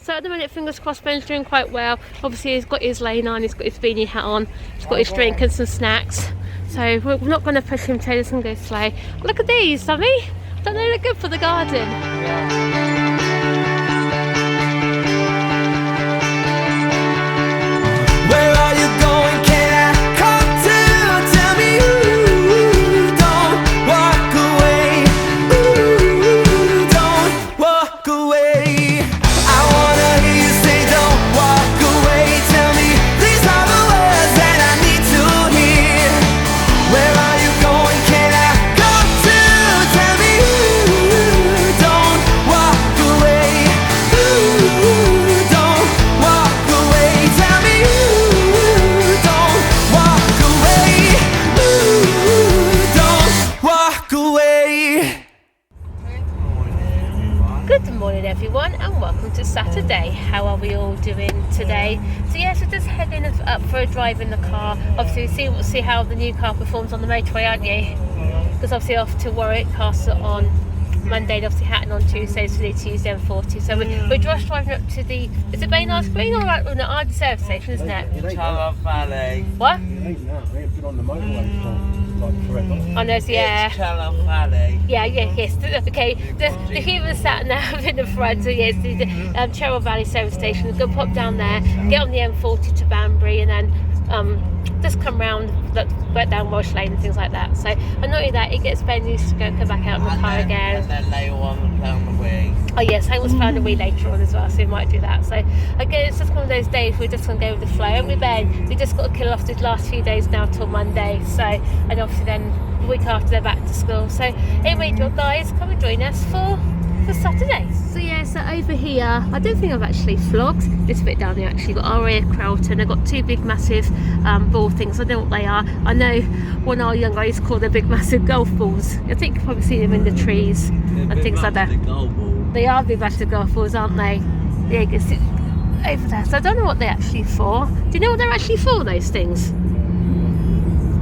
So at the minute, fingers crossed, Ben's doing quite well. Obviously he's got his lane on, he's got his beanie hat on, he's got his drink and some snacks. So we're not going to push him to this and go slow. Look at these, Sammy. Don't they look good for the garden? Yeah. Everyone, and welcome to Saturday. How are we all doing today? So yes, we're just heading up for a drive in the car. Obviously we'll see how the new car performs on the motorway, aren't you? Because obviously off to Warwick, Castle on Monday, and obviously Hatton on Tuesday, so the Tuesday and 40. So we're just driving up to the, is it Baynard's Green or no, our service station, isn't it? Cello Valley. What? It ain't now, they ain't been on the motorway for like forever. I know, so yeah. It's Cello Valley. Yes. Okay, the human sat nav in the front, so yes, the Cheryl Valley service station. We're going to pop down there, get on the M40 to Banbury, and then just come round, back down Welsh Lane and things like that. So, and not only that, it gets Ben used to come back out in the car again. And then later on, found the wheel. Oh yes, I was found a wee later on as well, so we might do that. So again, it's just one of those days we're just going to go with the flow. And with Ben, we just got to kill off these last few days now till Monday. So, and obviously then the week after they're back to school. So anyway, guys, come and join us for Saturday. So yeah, so over here, I don't think I've actually vlogged this bit down here. Actually got our area Crowton. I've got two big massive ball things. I don't know what they are. I know one of our young guys called them big massive golf balls. I think you've probably seen them in the trees and things like that. They are big massive golf balls, aren't they? Yeah, you can see over there. So I don't know what they're actually for. Do you know what they're actually for, those things?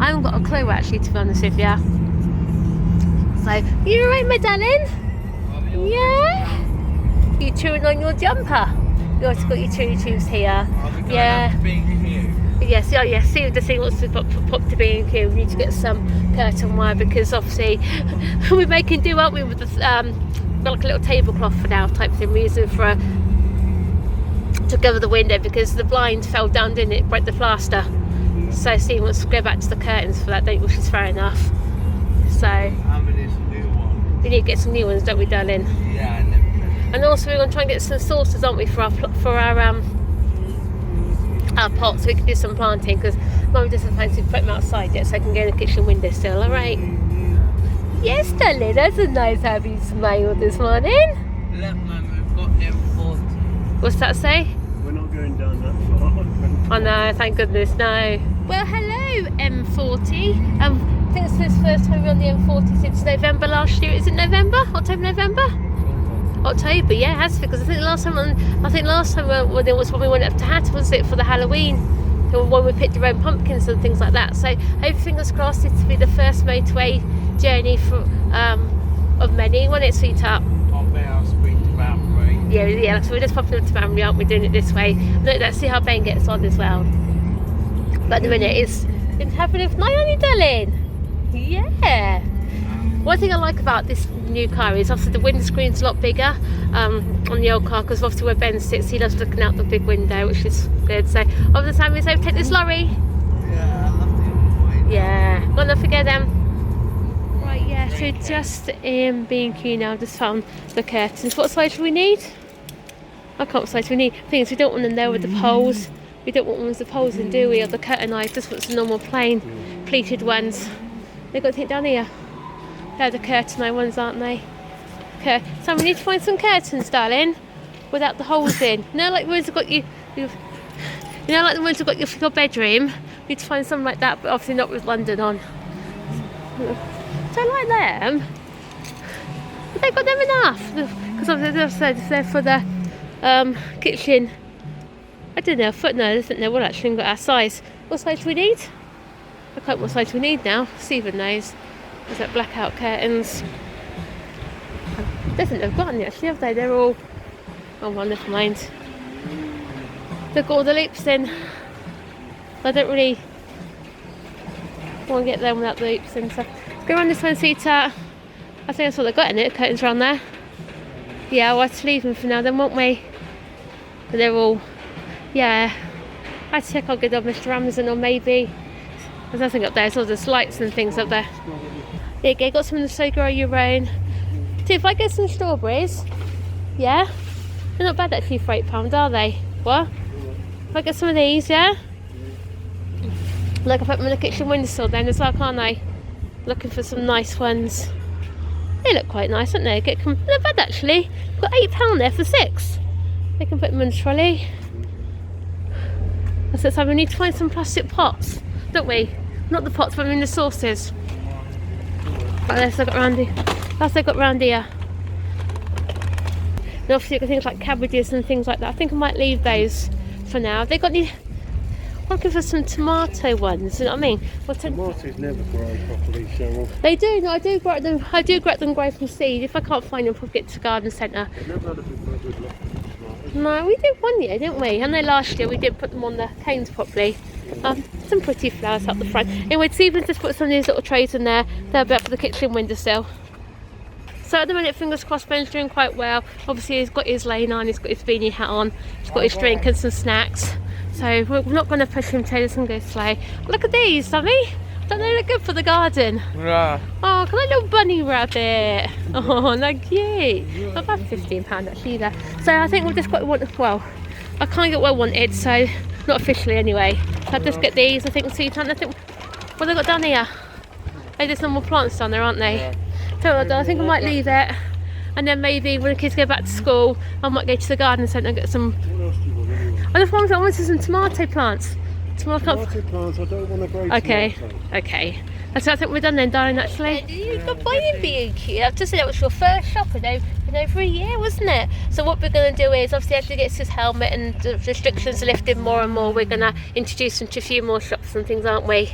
I haven't got a clue actually, to be honest with you. So, you alright, my darling? Yeah? You chewing on your jumper? You also got your chewy chews here. Yeah. Yes, see the thing wants to pop to B&Q. We need to get some curtain wire because obviously we're making do, aren't we, with this got like a little tablecloth for now type thing. We're using for to cover the window because the blind fell down, didn't it? Broke the plaster. So Steve wants to go back to the curtains for that, don't you? Which is fair enough. So we need to get some new ones, don't we, darling? Yeah. And also we're going to try and get some saucers, aren't we, for our pots, so we can do some planting because Mum doesn't fancy putting them outside yet, so I can go in the kitchen window still. All right? Yes, darling. That's a nice happy smile this morning. Look, Mum, we've got M40. What's that say? We're not going down that far. Oh no, thank goodness, no. Well, hello, M40. I think it's the first time we're on the M40 since November last year. Is it November? October? October, yeah, it has to, because I think last time when it was when we went up to Hatton, was it for the Halloween, when we picked our own pumpkins and things like that. So hope, fingers crossed, it's to be the first motorway journey for of many. Won't it, sweetheart? I'll speak to Banbury. Yeah, so we're just popping up to Banbury, aren't we, doing it this way. Let's see how Ben gets on as well. But at the minute it's been happening with my only darling. Yeah. One thing I like about this new car is obviously the windscreen's a lot bigger on the old car, because obviously where Ben sits, he loves looking out the big window, which is good. So over the time he's overtake this lorry. Yeah, I love the old way. Yeah, got enough to get them. Right, yeah, so just in B&Q now, just found the curtains. What size do we need? I can't what size we need. The thing is, we don't want them there with the poles. We don't want them with the poles in, do we? Or the curtain eyes, just want some normal plain pleated ones. They've got to take down here. They're the curtain eye ones, aren't they? So we need to find some curtains, darling, without the holes in. You know, like the ones that got you know, like the ones that got your bedroom. We need to find something like that, but obviously not with London on. Don't like them. But they've got them enough, because obviously they've said if they're for the kitchen. I don't know. No, I don't know what actually got our size. What size do we need? I can't know what size we need now. Stephen knows. There's that blackout curtains. I don't think they've got any actually, have they? They're all... Oh well, never mind. They've got all the loops in. I don't really want to get them without the loops in. So let's go around this one seat. I think that's what they've got in it. Curtains around there. Yeah, we'll have to leave them for now then, won't we? But they're all, yeah. I check how good of Mr. Amazon, or maybe there's nothing up there. There's all the lights and things up there. There you go. Got some of the So Grow Your Own. So if I get some strawberries, yeah, they're not bad actually for £8, are they? What? If I get some of these, yeah. Look, I put them in the kitchen windowsill then as well, can't I? Looking for some nice ones. They look quite nice, don't they? They're not bad actually. Got £8 there for 6. They can put them in the trolley. I said, so we need to find some plastic pots, don't we? Not the pots, but I mean the sauces. But that's I got round here. That's I got round here. And obviously, you've got things like cabbages and things like that. I think I might leave those for now. They got any? I'm looking for some tomato ones. You know what I mean? Well, Tomatoes never grow properly, Cheryl. they do. No, I do grow them. I do grow them grow from seed. If I can't find them, I'll get to the garden centre. I've never had a good look at tomatoes. No, we did one year, didn't we? I know last year we did put them on the canes properly. Some pretty flowers up the front. Anyway, Stephen just put some of these little trays in there. They're about for the kitchen windowsill. So at the minute, fingers crossed, Ben's doing quite well. Obviously, he's got his lane on, he's got his beanie hat on, he's got his drink and some snacks. So we're not going to push him to this and go slow. Look at these, Sammy. Don't they look good for the garden? Yeah. Oh, can I little bunny rabbit? Oh, they're cute. About £15 actually there. So I think we've just got what we want. Well, I can't get what I wanted, so not officially anyway. So I'll just get these. I think sweetheart. I think what they got down here. Hey, there's some more plants down there, aren't they? Yeah. So I think I might leave it, and then maybe when the kids go back to school, I might go to the garden centre and get some. What else do you want anyway? I just wanted some tomato plants. Tomato plants, I don't want to grow Okay, tomatoes. okay. That's I think we're done then, darling. Actually, you've got buying B&Q. I've just said that was your first shop in over a year, wasn't it? So what we're going to do is, obviously, as he gets his helmet and the restrictions are lifted more and more, we're going to introduce him to a few more shops and things, aren't we?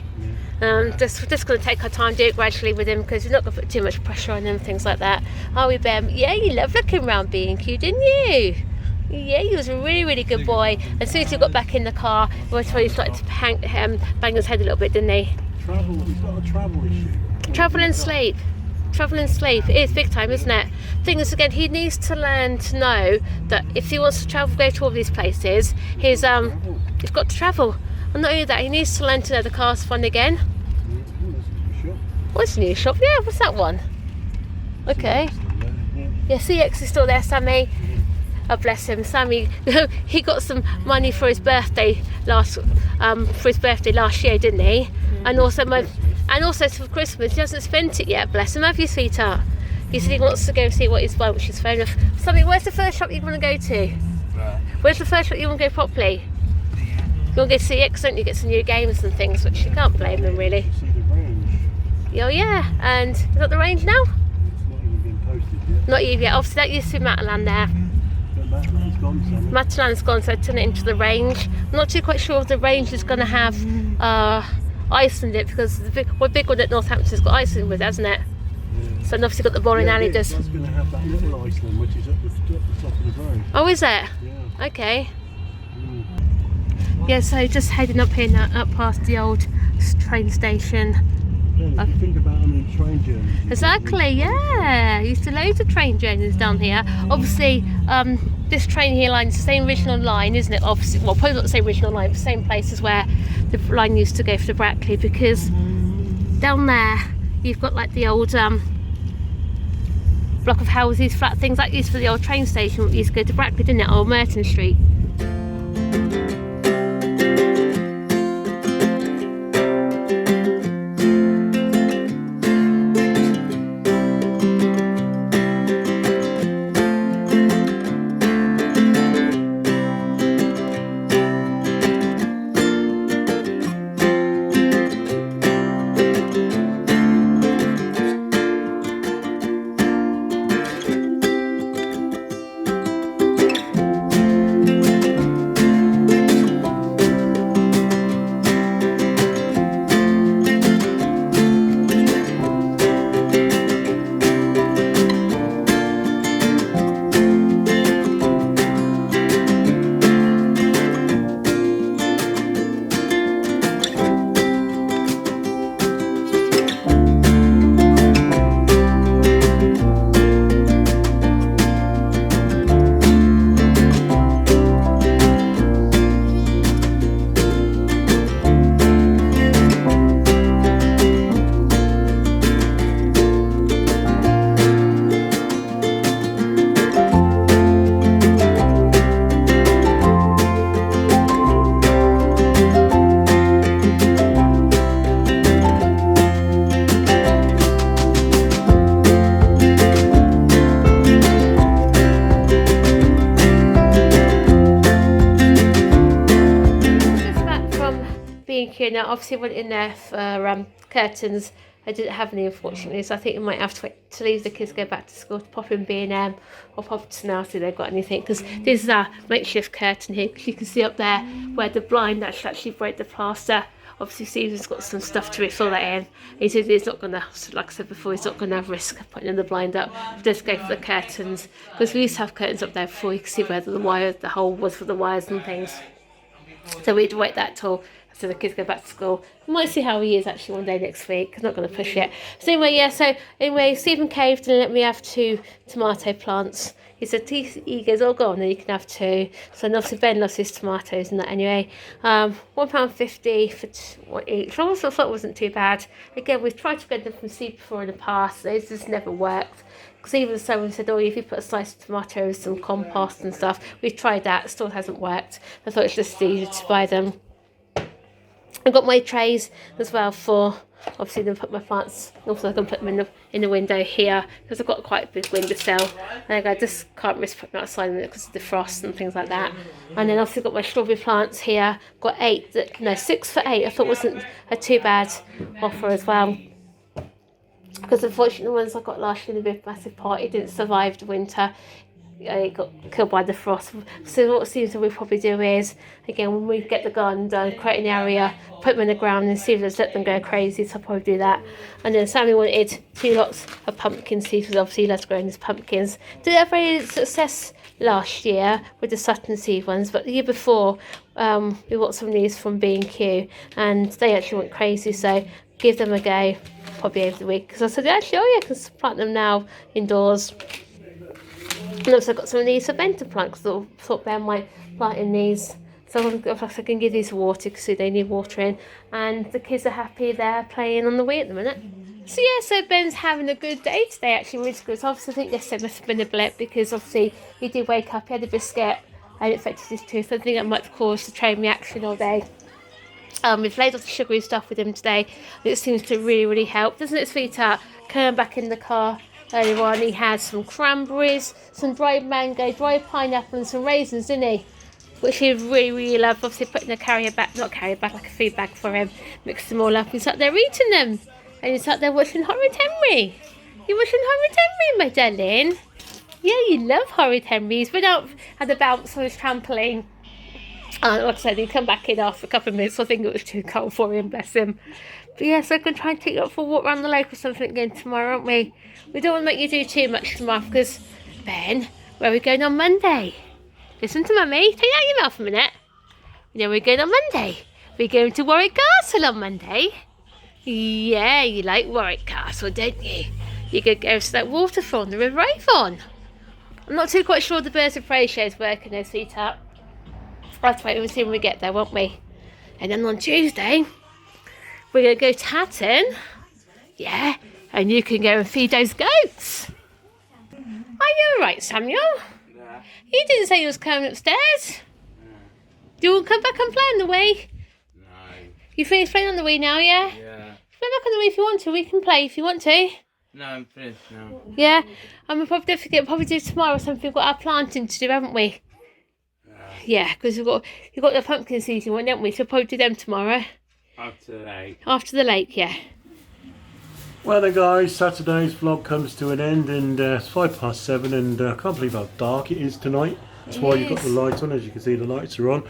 We're just going to take our time, do it gradually with him, because we're not going to put too much pressure on him, things like that. Are we, Ben? Yeah, you love looking around B&Q, didn't you? Yeah, he was a really, really good boy. As soon as he got back in the car, he started to bang his head a little bit, didn't he? He's got a travel issue. Travel and sleep. Travel and sleep. It is big time, isn't it? Thing is, again, he needs to learn to know that if he wants to travel, go to all these places, he's got to travel. And not only that, he needs to learn to know the car's fun again. What's the new shop? Yeah, what's that one? Okay. Yeah, CX is still there, Sammy. Oh, bless him, Sammy. He got some money for his birthday last year, didn't he? And also for Christmas. He hasn't spent it yet. Bless him, have you, sweetheart? He said he wants to go see what he's buying, which is fair enough. Sammy, where's the first shop you want to go to? Where's the first shop you want to go properly? You want to go to CX, don't you? Get some new games and things, which you can't blame them really. See the range. Oh yeah, and is that the range now? It's not even been posted yet. Not even yet. Obviously, that used to be MacLeod there. But MacLeod's gone, Sammy. MacLeod's gone, so I turn it into the range. I'm not too quite sure if the range is going to have ice in it, because the big one at Northampton's got ice in with it, hasn't it? Yeah. So and obviously got the bowling alley does. That's going to have that little Iceland, which is at the top of the road. Oh, is it? Yeah. Okay. Yeah, so just heading up here now, up past the old train station. Yeah, if you think about how many train journeys. Exactly, yeah. Used to loads of train journeys down here. Obviously, this train here line is the same original line, isn't it? Obviously, well, probably not the same original line, but the same place as where the line used to go for the Brackley, because down there you've got like the old block of houses, flat things like this for the old train station. It used to go to Brackley, didn't it? Or Merton Street. B&Q now. Obviously I went in there for curtains. I didn't have any, unfortunately, so I think we might have to wait to leave the kids go back to school to pop in B&M or pop to now see if they've got anything, because this is our makeshift curtain here, because you can see up there where the blind actually broke the plaster. Obviously Stephen's got some stuff to refill that in. He said he's not going to, like I said before, he's not going to have risk of putting in the blind up. Just go for the curtains, because we used to have curtains up there before you could see where the hole was for the wires and things. So we'd wait that till so the kids go back to school. We might see how he is actually one day next week. I'm not going to push it. So anyway, Stephen caved and let me have 2 tomato plants. He said, he goes, oh, go on, then you can have 2. So obviously Ben loves his tomatoes and that anyway. £1.50 for each. I also thought it wasn't too bad. Again, we've tried to get them from seed before in the past. Those just never worked. Because even someone said, oh, if you put a slice of tomatoes, some compost and stuff, we've tried that, it still hasn't worked. I thought it's just easier to buy them. I've got my trays as well for, obviously, then put my plants, also I can put them in the window here, because I've got quite a big windowsill, and I just can't risk putting them outside because of the frost and things like that. And then also got my strawberry plants here, got 6 for 8, I thought wasn't a too bad offer as well. Because unfortunately the ones I got last year in a big massive party didn't survive the winter. It got killed by the frost. So what it seems that we'll probably do is, again, when we get the garden done, create an area, put them in the ground and see if let's let them go crazy. So I'll probably do that. And then Sammy wanted 2 lots of pumpkin seeds, because obviously he loves growing his pumpkins. Did have very success last year with the Sutton seed ones, but the year before we got some of these from B&Q and they actually went crazy. So give them a go probably over the week, because I said actually, oh yeah, I can plant them now indoors. And also got some of these for Ben to plant, because I thought Ben might plant in these. So I can give these water, because they need watering. And the kids are happy, they're playing on the Wii at the minute. So yeah, so Ben's having a good day today actually, which is good. So obviously I think yesterday must have been a blip, because obviously he did wake up, he had a biscuit and it affected his tooth. I think that might have caused a chain reaction all day. We've laid off the sugary stuff with him today, and it seems to really help, doesn't it, sweetheart? Coming back in the car earlier on, he had some cranberries, some dried mango, dried pineapple and some raisins, didn't he? Which he really loved. Obviously putting a like a food bag for him, mixed them all up. He's sat there eating them, and he's sat there watching Horrid Henry. You're watching Horrid Henry, my darling? Yeah, you love Horrid Henry. He's been out, had a bounce on his trampoline. Like I said, he'd come back in after a couple of minutes. I think it was too cold for him, bless him. But yeah, so I can try and take you up for a walk around the lake or something again tomorrow, aren't we? We don't want to make you do too much tomorrow, because Ben, where are we going on Monday? Listen to Mummy, take out your mouth a minute. You know we're going on Monday. We're going to Warwick Castle on Monday. Yeah, you like Warwick Castle, don't you? You could go to that waterfall on the River Avon. I'm not too quite sure the Birds of Prey show is working though, sweetheart. I'll have to wait and see when we get there, won't we? And then on Tuesday, we're going to go to Hatton. Yeah, and you can go and feed those goats. Are you alright, Samuel? Yeah. You didn't say you was coming upstairs. Yeah. Do you want to come back and play on the Wii? No. You finished playing on the Wii now, yeah? Yeah. Play back on the Wii if you want to. We can play if you want to. No, I'm finished now. Yeah? And we'll probably do tomorrow or something. We've got our planting to do, haven't we? Yeah, because you've got the pumpkin season one, don't we? So we'll probably do them tomorrow. After the lake. After the lake, yeah. Well then guys, Saturday's vlog comes to an end, and it's 7:05, and I can't believe how dark it is tonight. That's why you've got the lights on. As you can see, the lights are on.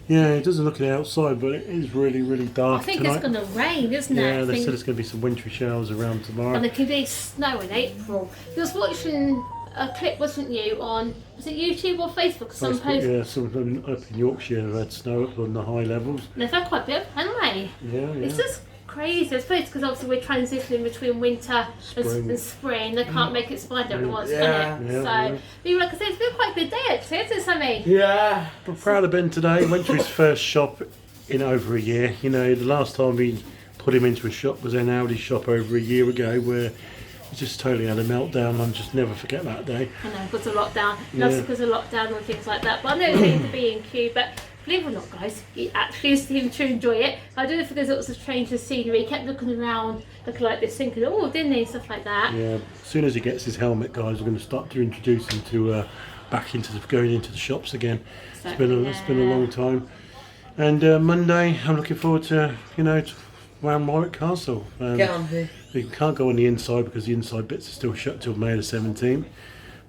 Yeah, it doesn't look like outside, but it is really dark I think tonight. it's going to rain, isn't it? Yeah, they said it's going to be some wintry showers around tomorrow. And there could be snow in April. You was watching a clip, wasn't you, on, was it YouTube or Facebook? Some post. Yeah, some of them up in Yorkshire have had snow up on the high levels. They've had quite a bit, haven't they? Yeah. It's just crazy. I suppose because obviously we're transitioning between winter and spring. They can't make it spine every once, can it? But like I said, it's been quite a good day actually, isn't it, Sammy? Yeah. I'm proud of Ben today. Went to his first shop in over a year. You know, the last time we put him into a shop was an Audi shop over a year ago, where he just totally had a meltdown. I'll just never forget that day. I know, because of lockdown. And also because of lockdown and things like that. But I know it's going to be in queue, but believe it or not, guys, he actually seemed to enjoy it. I don't know if because it was a change of scenery. He kept looking around, looking like this, thinking, oh, didn't he? Stuff like that. Yeah, as soon as he gets his helmet, guys, we're going to start to introduce him to back into going into the shops again. It's been a long time. And Monday, I'm looking forward to, to round Warwick Castle. You can't go on the inside because the inside bits are still shut till May the 17th.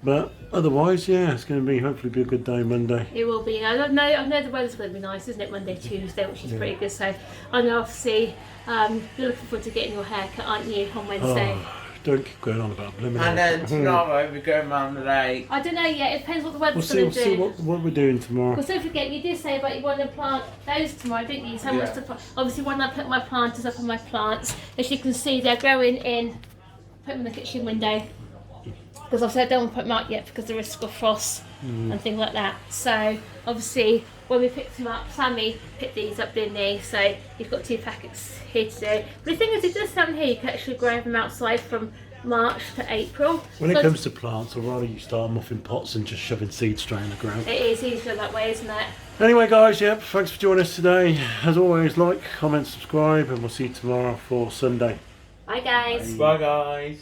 But otherwise, yeah, it's going to hopefully be a good day Monday. It will be. I know the weather's going to be nice, isn't it? Monday, Tuesday, which is pretty good. So I know, obviously, you're looking forward to getting your hair cut, aren't you, on Wednesday? Oh, don't keep going on about blooming. And then tomorrow we're going round the lake. I don't know yet. It depends what the weather's We'll going to do. see what we're doing tomorrow. Because don't forget, you did say about you want to plant those tomorrow, didn't you? So much to plant. Obviously, when I put my planters up on my plants, as you can see, they're going in. Put them in the kitchen window. Because obviously I don't want to put them out yet because the risk of frost and things like that. So obviously when we picked them up, Sammy picked these up, didn't he? So you've got 2 packets here today. But the thing is, it does sound here you can actually grow them outside from March to April. When it comes to plants, I'd rather you start them off in pots and just shoving seeds straight in the ground. It is easier that way, isn't it? Anyway guys, yep, thanks for joining us today. As always, like, comment, subscribe, and we'll see you tomorrow for Sunday. Bye guys. Bye guys.